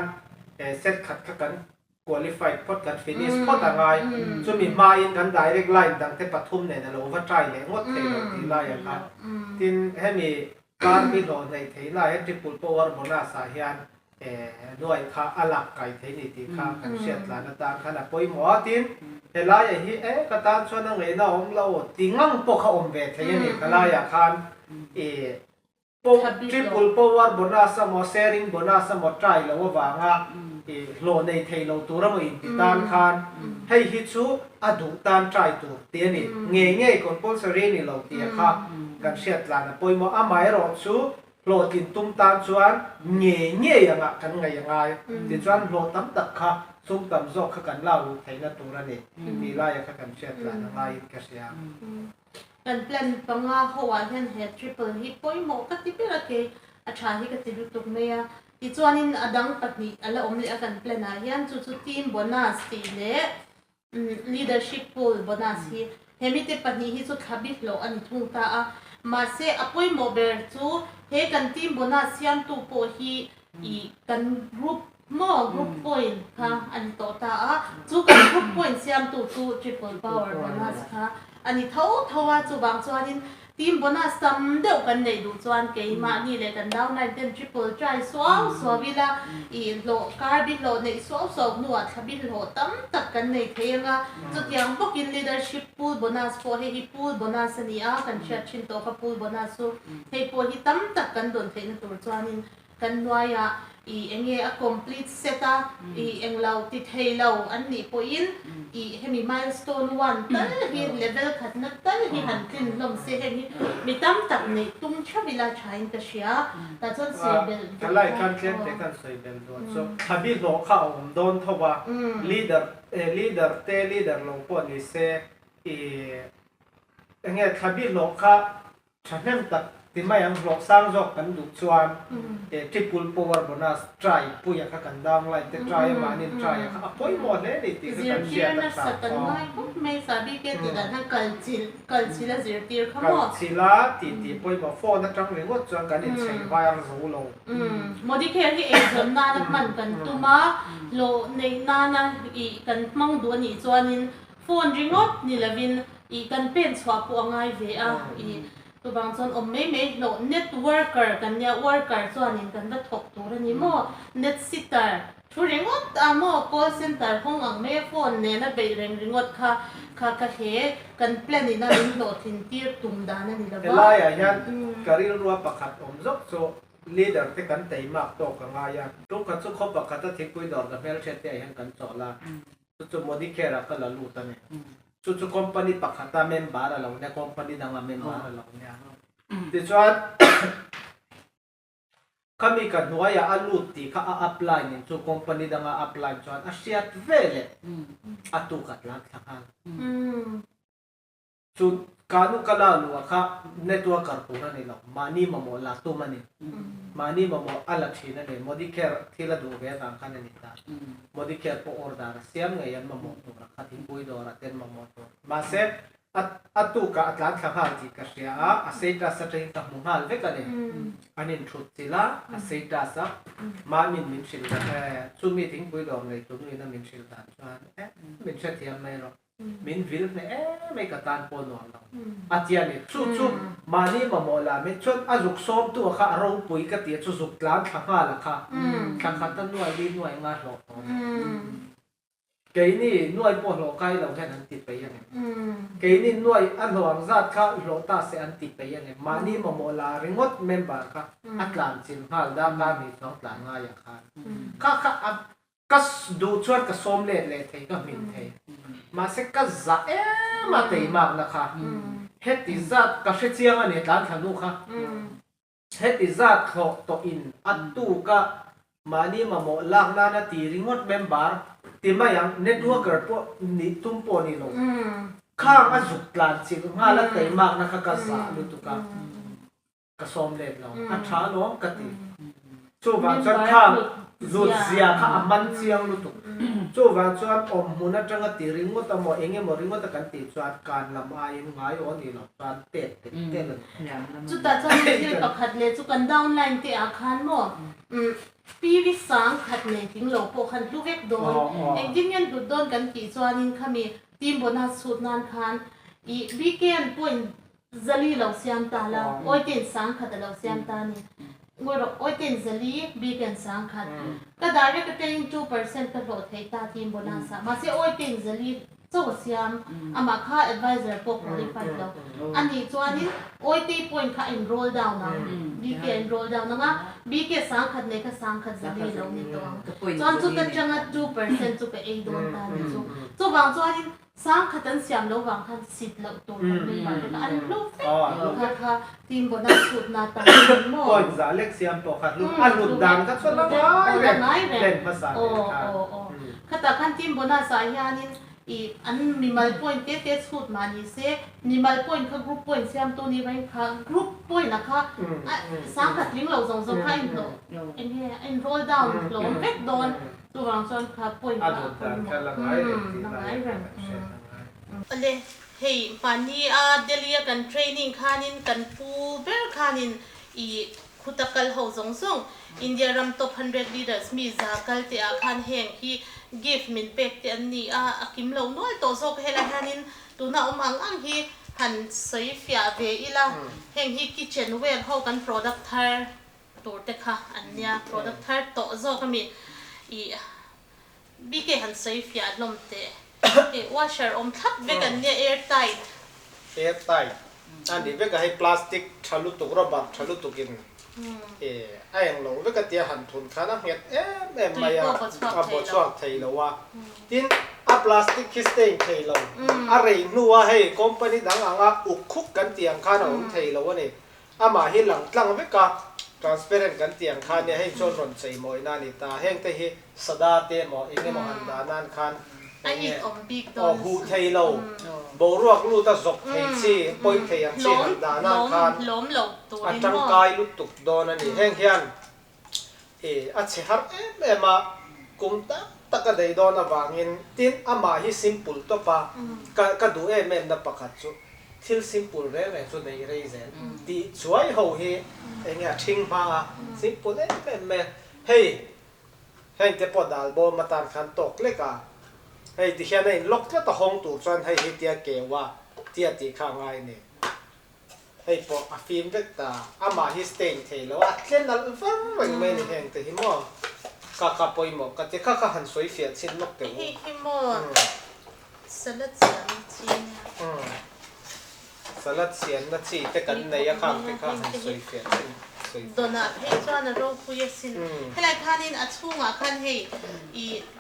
set khat kha kan qualified pot kan finish pot angai chu mi ma in kan direct line dang te pathum nen alo va try le ngot thei lo ti lai ya kha tin he mi kan mi lo nei thei lai triple power bonus a hianด้วยค่าอลักไก่เทนิติค่ากันเสียดลานตาขนาดปอยหมอตินเฮลายฮีกระตานชวนงเงน้องเราติงังปกเขาอมเวทเฮนี่กลายคันปกทริปปุลปวาร์บนาสมอเซริงบนาสมอไตรแล้วว่างอ่ะโลในเทโลตัวเราอินติตานคันให้ฮิตซูอดุตานไตรตัวเตียนี่เงยเงยคนปนสรีนี่เราเตียค่ะกันเสียดลานปอยหมออาไม่รอดซูโลกินตุ้มตาชวนเงี้ยเงี้ยยังอ่ะกันไงยังไงติชวนโลตั้มตักค่ะซุ้มตั้มโซกกันเล่าไทยนั่นตัวนี่มีไล่กันเช็ดลานไล่กันเสียกันแปลนปังงาหัวเห็นเฮดทริปเปิลฮิปโป้ยหมอกติเปละเกอาชาฮิกติดุตุกเมียติชวนินอดังปักนี่อะไรอมเลี้ยกันแปลนอายันจุดทีมบนัสตีเล่leadership pool บนัสฮีเฮมิเตปักนี่ฮิจุดขับบิโลอันทุ่งตามาเซอป่วยโมเบลจู เฮกันทีมโบนัสเสียมตูโปฮีอีกันกรุ๊ปกรุ๊ปพอยต์ค่ะอันนี้ต่อตาจูกันกรุ๊ปพอยต์เสียมตูtriple power bonus ค่ะอันนี้เท่าว่าจูบางจวนนี้ทีมโบนัสซ้ำเดียวกันในดูจวนเกยมานี่เลยกันดาวน์ในเต็ม triple try สววิลาอีโลการบินโลในสวหนวดขบินโลตั้มตักกันในเทียงจุดยังพวกกิน leadership pool bonus พอให้ pool bonus นี่กันเชิดชินโตกับ pool bonus ให้พอให้ตั้มตักกันโดนเทนตัวจวนนี้กันด้วยเอ็งa complete setเอ็งเราติดให้เราอันนี้พออินให้มี milestone 1ตั้งที่ level ขัดนักตั้งที่หันขึ้นลงเสียให้มีตั้มตักในตุ้มชอบเวลาใช้ก็เชียแต่จนเสียเบลอะไรกันเช่นเด็กกันเสียเบลด้วย so ถ้าบิดโลเข้าโดนทว่า leader เราปวดนี่เสียเอ็งถ้าบิดโลเข้าฉันนั่งตัดที่ไม่ยังหลอกสร้างจอกกันดุจวนtriple power bonus try ผู้อยากกันดังไล่แต่ try มานี่ try พอยหมดเลยนี่ที่กันเชียร์ต่างๆก็ไม่ทราบที่เกิดจากทางการจิลและจิลเตียร์เขาหมดจิลาที่พอยมาโฟนจังเลยว่าจวนกันนี่ใช้ไวร์รู้ลงโมดิเคที่เองจนนานมันกันตัวมาโลในนานอีกันมั่งดูนี่จวนนี่โฟนริงอดนี่ละวินอีกันเป็นสวาปวงไงเวอีตัวบางส่วนไม่โหล networker กันเนี่ย worker ส่วนนี้กันบัดทบตัวนี้โม่ net sitter ช่วยงดโม่ call center ห้องไม่โฟนเนี่ยนะไปเร่งงดค่ะเหกันเปลี่ยนนี่นะลิงโหลทิ้งตีตุ้มดานั่นนี่ละบ้าอะไรอย่างการีรัวประคัดจกโซ leader ที่กันเตะมากโตกันมาอย่างทุกคนสุขประคัดที่คุยดอร์กับเมลเชตอย่างกันจอละจุดโมดิเคราก็ละลูตันเนี่ยจุด company ปักขัด member เราเนี่ย company ดัง member เราเนี่ยที่ชวนเขามีกันหัวอย่าอัลลูตีเขา apply เนี่ยจุด company ดัง apply ชวนอาเซียเวลอัตุกัดลักทักอันจุดการนุกลาลัวเขา network กันปุ่นนี่เรามานี่มาโมลาตุมันนี่มานี่มาโมอัลลักชีนั่นเองโมดิเคร์ที่เราดูเวลากันนี่ตาโมดิเคร์พอออร์ดาร์เสียมไงยันมาโมตัวรักทิ้งบุยดอร์เต็มมาโมตัวมาเสพอัตุกะอัตลันข้าพที่กษยาอาศัยดัสจะตั้งมุฮัลเวกันเองอันนี้ชุดที่ละอาศัยดัสมามินชิลดาชุดมีทิ้งบุยดอร์เลยตัวนี้นั่นมินชิลดาชวนมินเชติยามไม่หรอกมินวิลเนี่ยไม่กระตันปนหัวเราอาทิตย์นี้ชุดมานี่มาโมลาไม่ชุดอาจุกซ้อมตัวข้าเราปุยกระเตียจุกกลางข้างละค่ะข้างตั้งหน่วยดีหน่วยงานหลอกเกยนี่หน่วยปนหลอกใครเราแค่นั้นติดไปยังไงเกยนี่หน่วยอันหลวงจัดข้าหลอกตาเสียอันติดไปยังไงมานี่มาโมลาเริงดเมมเบอร์ค่ะอัตลันจินฮัลดามดามีสองหลังง่ายค่ะข้าก็ดูชวนกับส้มเล่เทก็มินเทมาเสกก็จะมาเตยมากนะคะเฮติจัดก็เสียงอันนี้หลานทางนู้นค่ะเฮติจัดเขาตัวอินอันตู้ก็มานี่มาโมลากนาตีริงดเมมเบอร์ที่มาอย่างเน็ตเวิร์กเกอร์พวกนี่ตุ้มปนี่ลงข้างอันสุดหลานสิงาละเตยมากนะคะก็จะลุตุกะก็ส้มเล่เราอันช้าล้อมกติชูบางจนข้างจุดเสียข้ามันเสียงลุตุจูว่าชวนมุนัจังตีริงมุตโมเองมริงมุตกันตีชวนการลำไยง่ายวันนี้เราชวนเตะเลยจุดแต่ชวนที่ประคัดเลยจุกันดาวน์ไลน์ที่อาคารโม่ปีวิสังขัดเลยถึงโลโปคันทุกเวกโดนเองยิ่งยันดุดโดนกันกี่ชวนนินขมีทีมบนหัสุดนานคันอีวิกเกนปุ่นจลีเราเสียมตาละโอ้ยเต็นสังขัดเราเสียมตานี่งวยโอ้ยเต็นจลีวิกเกนสังขัดก็ได้ก็เต็น 2% ก็โหลดให้ตาทีมบนหัสมาเสียโอ้ยเต็นจลีโซ่เสียมอามาค่า advisor พวกบริษัทเราอันนี้ชวนนี้โอ้ยตีปุ่นค่า enroll down นะวิกเกน enroll down นะวิกเกนสังขัดเนี่ยก็สังขัดจลีเรานี่ตัวชวนจุดจัง2% จุดไปโดนตาเนี่ยจุดบางชวนนี้สังขัดเสียมเราบางคันสิทธิ์เราตัวไม่มาแต่อันลูกค่ะทีมบนหัสุดนาตาโม่ก็จะเล็กเสียมตัวขัดลูกอันหลุดดังก็ชวนละง่ายเล่นภาษาค่ะแต่ขั้นทีมบนหัสายานี่อีอันมีมัลพอยต์เตะสุดมานี่เซ่มีมัลพอยต์ค่ะกรุ๊ปพอยต์เสียมตัวนี้ไว้ค่ะกรุ๊ปพอยต์นะคะสังขัดลิงเราส่งให้เราเอ็นเนี่ยenroll down เราเว็บโดนตัวบางส่วนค่ะพอยต์ค่ะละง่ายเลยเลยเฮ้ยปานนี้เดลียกันเทรนนิ่งคานินกันฟูเบอร์คานินอีค khutakal ho zong zong India ram top 100 leaders mi zakal te a khan heng hi gift min pek te an ni a akim lo noi to zok hela hanin tuna ang hi han sei fia ve ila heng hi kitchenware ho kan product thar tur te kha anya product thar to zok mi I bike han sei fia lom te washer om thap ve kan ne airtightอันนี้เวก็ให้พลาสติกทะลุตุกระบาดทะลุตุกินไอ้ยังลงเวก็เตียหันทุนขานะเฮ็ดแม่มาอ่ะบ่ชอบไทยแล้วว่าทินพลาสติกคิสเต็งไทยแล้วอะไรนัวให้คอมพานีดังอ่ะอุกคุกกันเตียงขานะไทยแล้วนี่มาให้หลังเวก็ transparent กันเตียงขาเนี่ยให้ชนรนใจมอยนานิตาแห้งแต่ให้สดาเตหมออีกเนี่ยมหันดานานคันไอ้อมบิ๊กด หูไทยเราบรวกลูตะจกไทยซีปอยไทยยังซีหันดานาคันล้มหลบตัวนี้จังกายลุตุกโดนนี่แห้งเฮียนอัจฉริยะมากุมตะกะได้โดนวางินตินมาฮิ simple ตัวปะก็ดูแม่นับประคัตจุที่ simple เรื่องอะไรจุดในเรื่องที่ช่วยเขาเฮเนี่ยทิ้งมา simple แม่เฮ้ยเห็นแต่พอดาลบอมาตานขันตกเล็กอ่ะเฮ้ยที่เห็นในล็อกก็ตะห้องตัวจนให้เตียเกว่าเตียตีข้างไงเนี่ยเฮ้ยพอฟิล์มเวกตามาฮิสเตนเทแล้วอ่ะเล่นนั่นฟังไม่เห็นแต่หิมอกะปอยหมอกะจะกะหันสวยเฟียดชิ้นล็อกเต็มหิมอสลัดเสียงจีนสลัดเสียงนั่นสิแต่กันในยะข้างไปข้างหันสวยเฟียดชิ้นโดนอะให้จวนโรคคุยสินให้รายการนี้อัดช่วงอ่ะคันให้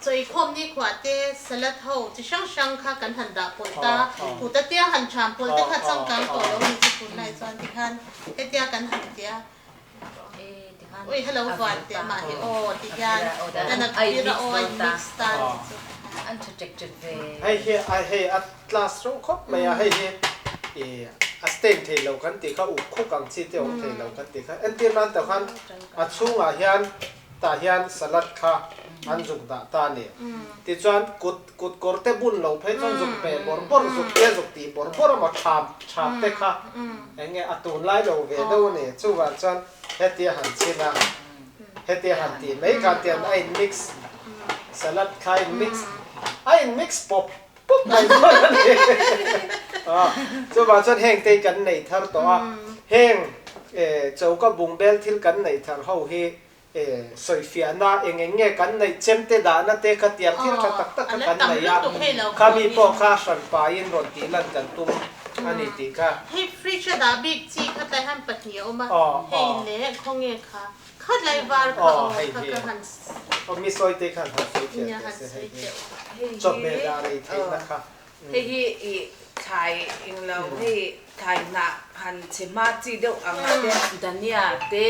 ใจคมนี่ขวาเตสลัดเฮาจะช่างค่ะกันหันดาปนตาผู้ตาเตี้ยหันชามปนตาขัดจังกันตัวแล้วมีจะคุณนายจวนที่คันเตี้ยกันหันเตี้ยโอ้ยฮัลโหลฟอนเตี้ยมาโอ้ที่ยันแต่นับปีละโอ้ยมิกซ์ตันอันจุดจุดเวให้อัตลาสรู้ครบไม่ให้อัสเตนเทลกันตีเขาอุคุกังซีเตียวเทลกันตีเขาอันที่นั้นแต่คันอัดช่วงอาเฮียนตาเฮียนสลัดค่ะอันจุกตาเนี่ยที่จวนกุดกอร์เตบุนเราเพื่อจวนจุกเปย์บอร์จุกเตจุกตีบอร์มาชาบเตะค่ะอย่างเงี้ยอัตุนไล่เราเวดูเนี่ยจู่ว่าจวนเฮตีหันชินะเฮตีหันตีไม่การเตียนไอ้มิกซ์สลัดค่ะมิกซ์ไอ้มิกซ์ป๊อปปุ๊บไปหมดเลยจู่ว่าจวนแห้งเตกันในทาร์ตัวแห้งเจ้าก็บุงเบลทิลกันในทาร์เขาเฮสวยฟิอานาเองเงี้ยกันในเจมเตดานาเตขัดเตียงที่ขัดตักตักกันในยาข้ามีพอข้าสันปายินรถตีลันกันตุ้มอันนี้ตีค่ะให้ฟรีชดาบิกจีขัดแต่หันปัดเหนียวมาให้เละคงเงี้ยค่ะขัดไลวาร์เขาขัดกระหันมีซอยเตขันหันสวยเฟียจบเวลาเลยเท่นะคะให้ชายอิงเราให้ชายหนักหันเชมาจีเดียวอังเดียดันเนี่ยเตะ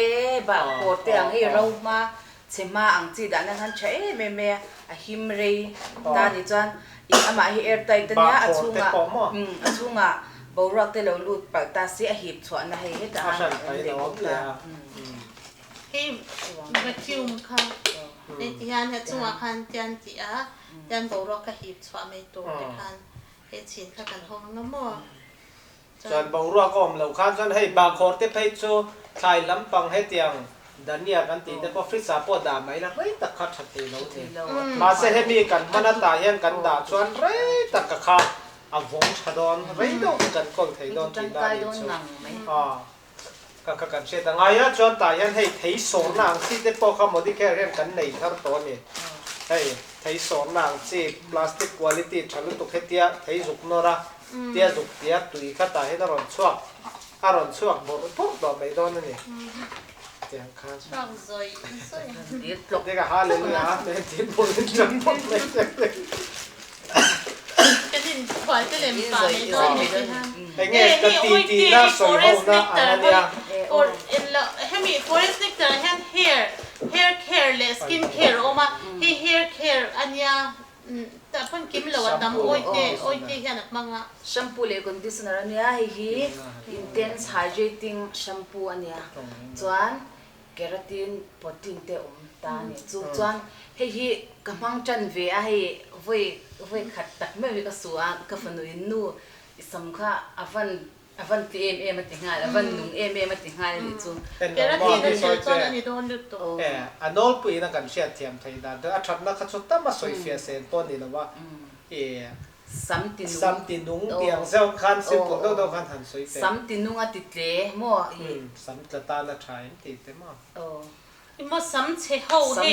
แบบโคตรเตียงให้เรามาเชมาอังจีดันนั้นใช้แม่หิมเรย์ตาดิจันอีอามาให้เอร์ไตตันเนี่ยอัชุ่งอ่ะบรักเตเราลุดปากตาเสียหิบชวนนะให้ดันเด็กละให้มาคิวมค่ะในที่ยันให้ช่วงคันจันจีอ่ะจันบรักก็หิบชวนไม่ตัวเด็กคันเฮ็ดชินค่ะกันห้องน้ำมอจนบ่รัวก็เราคันจนให้บางคนที่ไปโชชายลำปังให้เตียงดันเนี่ยกันตีแต่พอฟริซาปอดาไหมล่ะเฮ้ยตะคัดชัดเจนแล้วเนี่ยมาเสให้มีกันมันตาเฮียนกันดาชวนเรตะกะคาอาวงชะดอนเรดอนกันคนไทยดอนที่ได้ก็กันเช่นไงอ่ะชวนตาเฮียนให้ไทยสอนนางสิแต่พอเขาหมดที่แค่เรียนกันในทั้งตัวนี่ให้ไทยสอนนางสิพลาสติกคุณภาพฉันรู้ตัวแค่เตี้ยไทยจุกโนราเตี้ยจุกเตี้ยตุยข้าตาให้เราช่วยเราช่วยบอกพวกดอกไม่โดนนี่เตี้ยข้าช่วยซอยเดี๋ยวจบเด็กหาเลยนะไม่ทิ้งบุญจนหมดเลยก็ทิ้งขวานก็เลยมีปลาไม่โดนไอ้เงี้ยก็ตีน่าสวยห้องน่าอันนี้or in la hemi forest nectar hand hair care le skin care oma he hair care anya ta pun kim lo dam oite hianak manga shampoo le conditioner ania hi intense hydrating shampoo ania chuan keratin protein te ta ni chuan hi kamang chan ve a hi voi khat tak me ka suwa ka fanui nu isam kha avan วันที่มันติงานวันนุ่งมันติงานนี่จู เป็น แกระ มอ ที ง นั่ ที่ น ซอย จน เจ้ อันนี้โดนดึกตัว อันโน้นปุยนั่นกันเชียเทียมไทยดาเดี๋ยวอัดนักขัดสุดตั้มมาสวยเฟียเซนป้อนนี่นะว่าสัมตินุงเตียงเซลคันสิบปวดเราคันหันสวยเฟีย สัมตินุงอติเตมั่วสัมตะตาละชายติดเต็มอ่ะ อีโมสัมเชโฮเฮ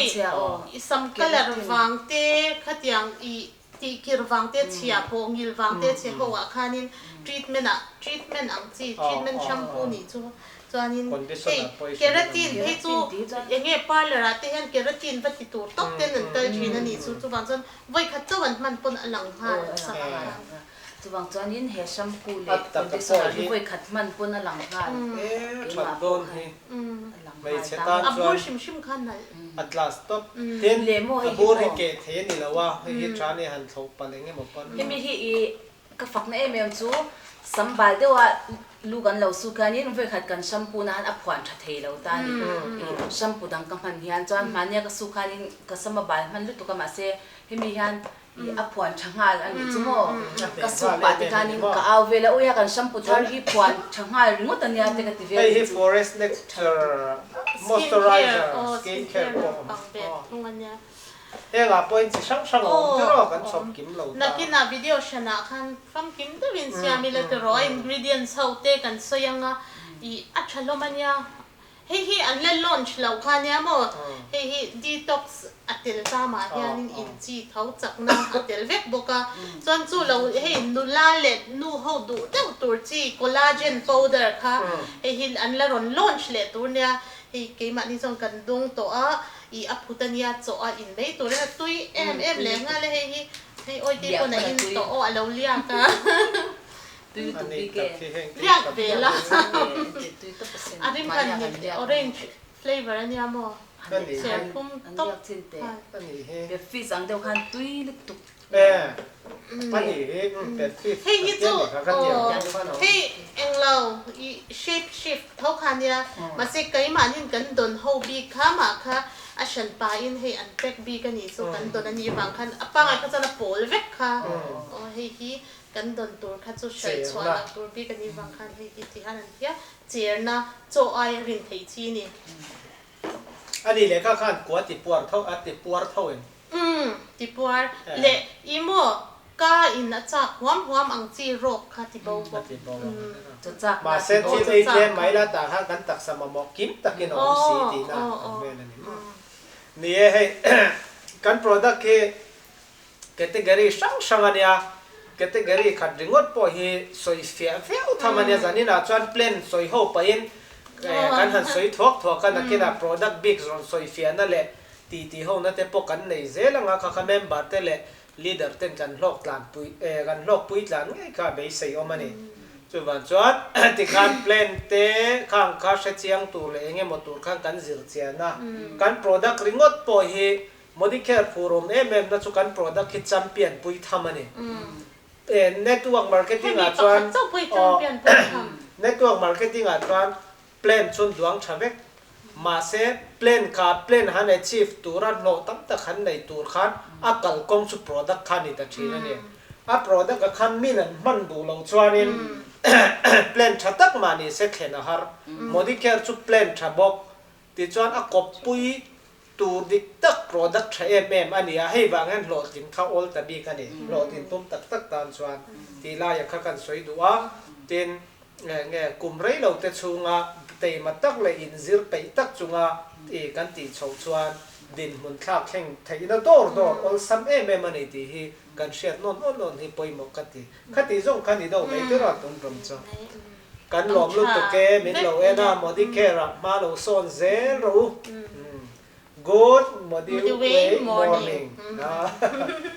อีสัมกะลรวังเตขัดยังอีตีกิรวังเตเชียโพงิลวังเตเชโฮอ่ะคันนี้ทรีทเมนต์อังจีทรีทเมนต์แชมพูนี่จูจวนนี้เกระตินให้จูยังไงปาร์ลร์ที่เห็นเกระตินวัตถุตัวตกเต้นนั่นเตยจีนั่นนี่จูบางจนไว้ขัดจวนมันปนอลังหาสักจูบางจวนนี้เฮชัมพูเลยคนที่สอนไว้ขัดมันปนอลังหาฉันโดนให้ไม่เช็ดตา อับ จว บู น ชิมขันนั่น อัตลาสต็อปเห็นอับบูให้เกตเห็นนี่แล้วว่าให้ชาเนี่ยหันทบไปเลยไงหมดปนยังมีที่ก็ฝักในเมลจูสัมบาลเดียวว่าลูกันเราสู้กันนี่นุ่งไฟขัดกันแชมพูนั้นอับขวัญชัดเทเราตานี่แชมพูดังกัมพันฮิอันจวนมันเนี่ยก็สู้กันนี่ก็สมบาลมันลุตุกมาเซ่ให้มีฮันอับขวัญช่างหาอันนี้จุโม่ก็สู้ปฏิการนี่ก็เอาเวลาอุ้ยกันแชมพูทาร์ฮิขวัญช่างหาริงว่าตอนนี้เด็กติเวล ไอ้ฮิ forest nectar moisturizer skin care ปังเบ็ดตรงนี้เฮ้ยปอยน์ช่างๆองที่รอกันชอบกินเรานักกินวิดีโอชนะคันฟังกินตัววินเซียมีเลยตัวร้อยอินกรีเดียนส์เอาเตกันสยังอ่ะอีอัชโลมันยาเฮ้ยอันเล่นลอนช์เราคันยาโมเฮ้ยดีท็อกซ์อัตเตลตามาเฮียนินอินจีเท้าจักนาอัตเตลเวกบุกะจนจู่เราเฮ้ยนูลาเล็ดนูhowดูเจ้าตัวจีคอลลาเจนพาวเดอร์ค่ะเฮ้ยอันเล่นลอนช์เล็ดตัวเนี้ยเฮ้ยเกี่ยมันนี่จงกันดงตัวอีอัพุตันยาโจอ่ะอินได้ตัวเรื่องตุยเลยงั้นเลยให้โอ้ยที่คนไหนอินโตอ่ะเราเรียกกันตุยตุยเกะเรียกเบลล่ะอันนี้มันเห็น orange flavor อันนี้มั้งเสียพุ่มต๊อกเดี๋ยวฟิสังเดียวกันตุยลึกตุกอันนี้เป็นฟิชเฮ้ยจู่เฮ้ยเอ็งเราอี shape shift เท่าคันเนี่ยมาเสกไก่มานี่กันโดน how big ค่ะมาค่ะอาฉันไปอินให้อันเป็กบีกันนี่สุกันโดนอันนี้บางคันปังไอ้เขาจะนับโผล่เวกค่ะโอ้เฮ้ยกันโดนตัวค่ะจู่ใช้ส่วนตัวบีกันนี่บางคันเฮ้ยที่ฮันนั่นเนี่ยเจียร์นะโจไอรินเฮจีนี่อันนี้เลยค่ะคันกวดติปวดเท่าติปวดเท่าเองติปวดเละอีโมก็อินนะจ๊ะหวมอังจีโรกค่ะติบาวมาเส้นที่ไอ้เลี้ยงไม่ละแต่ถ้ากันตักสมมอกกินตักกินองสีดีนะนี่ให้กันโปรดักต์ที่แคตตากรีช่างอันเนี้ยแคตตากรีขัดดึงอดพอให้สวยเฟี้ยวทำอันเนี้ยจานี่นะจวนเพลนสวยหัวไปอินกันหันสวยทวกกันนักกินอะโปรดักต์บิ๊กจนสวยเฟี้ยวนั่นแหละตีหัวนั่นแต่พวกกันในเซลังอะค่ะเมมเบอร์เตเล่leader เต็มกันโลกลานปุยกันโลกปุยลานไงค่ะเบสเอามานี่จวนจวนที่การเพลนเตข้างข้าเชียงตัวเลยเงี้ยมตัวข้างกันจิรเชียนะการโปรดักต์ริงอดพอให้Medicare Forumนะจุกันโปรดักต์คิดแชมเปี้ยนปุยทำมันนี่network marketing อาจารย์network marketing อาจารย์เพลนชนดวงชาเวกมาเซเพลนค่ะเพลนฮันในชีฟตัวรันโลตั้งแต่ขันในตัวขันอักลกงสุโปรดักต์ขันนี่ตัดชีนั่นเองโปรดักต์ขันมีนั่นมันดูเราชวนนี่เพลนชัดตักมานี่เสร็จแล้วนะฮะMedicareชุดเพลนชับบอกที่ชวนกบปุยตัวดิกตักโปรดักต์อันนี้ให้บางอันโหลดกินข้าวอลตบีกันนี่โหลดกินตุ้มตักตานชวนที่ลายข้ากันสวยดูว่าที่เนี่ยกลุ่มไรเราเตชุงอ่ะแต่มาตักเลยอินซิร์ไปตักจุงอ่ะกันตีชาวชวนดินมุนข้าวแข็งไทยนั่นโดดอลซัมมันนี่ที่กันเชียร์นนที่ปอยหมกกันที่ขัดที่ส่งขันที่เราไม่ได้รัดตรงตรงจ้ะกันหลอมลูกตะเกมิดเราน่ะMedicareมาเราโซนเซโร่Good morning.